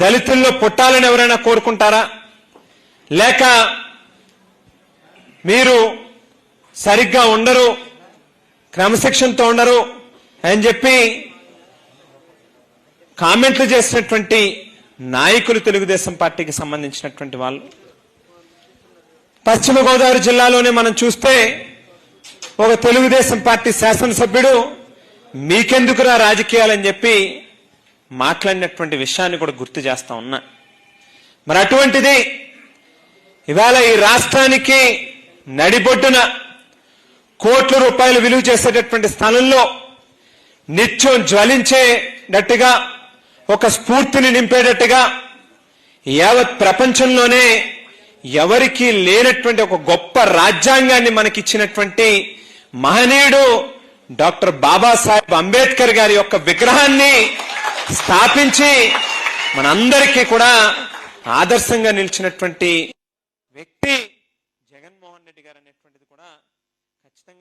దళితుల్లో పుట్టాలని ఎవరైనా కోరుకుంటారా? లేక మీరు సరిగ్గా ఉండరు, క్రమశిక్షణతో ఉండరు అని చెప్పి కామెంట్లు చేసినటువంటి నాయకులు తెలుగుదేశం పార్టీకి సంబంధించినటువంటి వాళ్ళు. పశ్చిమ గోదావరి జిల్లాలోనే మనం చూస్తే ఒక తెలుగుదేశం పార్టీ శాసనసభ్యుడు మీకెందుకురా రాజకీయాలని చెప్పి మాట్లాడినటువంటి విషయాన్ని కూడా గుర్తు చేస్తా ఉన్నా. మరి అటువంటిది ఇవాళ ఈ రాష్ట్రానికి నడిబొడ్డున కోట్ల రూపాయలు విలువ చేసేటటువంటి స్థానంలో నిత్యం జ్వలించేటట్టుగా, ఒక స్ఫూర్తిని నింపేటట్టుగా, యావత్ ప్రపంచంలోనే ఎవరికీ లేనటువంటి ఒక గొప్ప రాజ్యాంగాన్ని మనకిచ్చినటువంటి మహనీయుడు డాక్టర్ బాబాసాహెబ్ అంబేద్కర్ గారి యొక్క విగ్రహాన్ని స్థాపించి మనందరికీ కూడా ఆదర్శంగా నిలిచినటువంటి వ్యక్తి జగన్మోహన్ రెడ్డి గారు అనేటువంటిది కూడా ఖచ్చితంగా